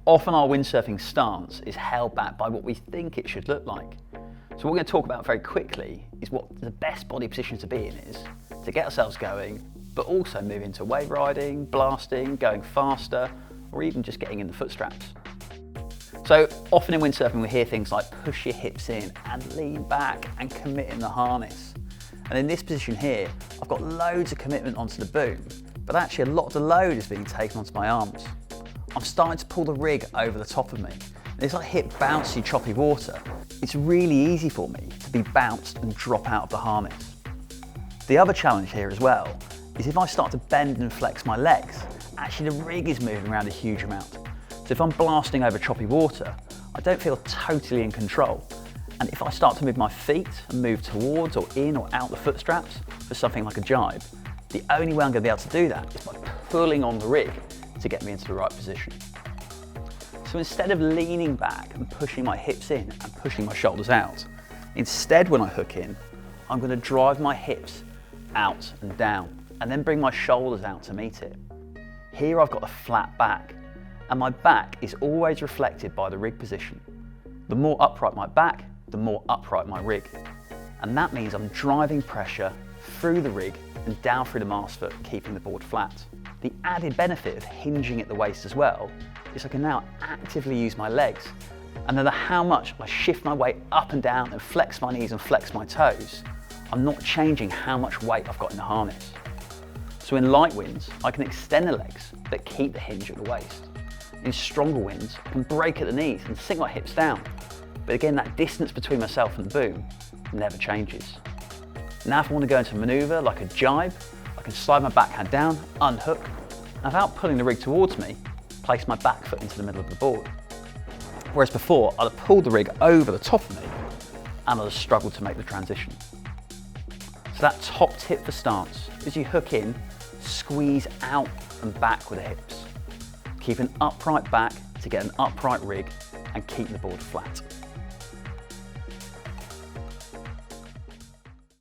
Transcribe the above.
Often our windsurfing stance is held back by what we think it should look like. So what we're going to talk about very quickly is what the best body position to be in is to get ourselves going, but also move into wave riding, blasting, going faster, or even just getting in the foot straps. So often in windsurfing we hear things like push your hips in and lean back and commit in the harness. And in this position here, I've got loads of commitment onto the boom, but actually a lot of the load is being taken onto my arms. I'm starting to pull the rig over the top of me. And it's like hit bouncy, choppy water. It's really easy for me to be bounced and drop out of the harness. The other challenge here as well is if I start to bend and flex my legs, actually the rig is moving around a huge amount. So if I'm blasting over choppy water, I don't feel totally in control. And if I start to move my feet and move towards or in or out the foot straps for something like a jibe, the only way I'm going to be able to do that is by pulling on the rig to get me into the right position. So instead of leaning back and pushing my hips in and pushing my shoulders out, instead when I hook in, I'm going to drive my hips out and down and then bring my shoulders out to meet it. Here I've got a flat back and my back is always reflected by the rig position. The more upright my back, the more upright my rig. And that means I'm driving pressure through the rig and down through the mast foot, keeping the board flat. The added benefit of hinging at the waist as well is I can now actively use my legs. And no matter how much I shift my weight up and down and flex my knees and flex my toes, I'm not changing how much weight I've got in the harness. So in light winds, I can extend the legs, but keep the hinge at the waist. In stronger winds, I can break at the knees and sink my hips down. But again, that distance between myself and the boom never changes. Now if I want to go into a maneuver like a jibe, I can slide my backhand down, unhook, and without pulling the rig towards me, place my back foot into the middle of the board. Whereas before, I'd have pulled the rig over the top of me and I'd have struggled to make the transition. So that top tip for stance is you hook in, squeeze out and back with the hips. Keep an upright back to get an upright rig and keep the board flat.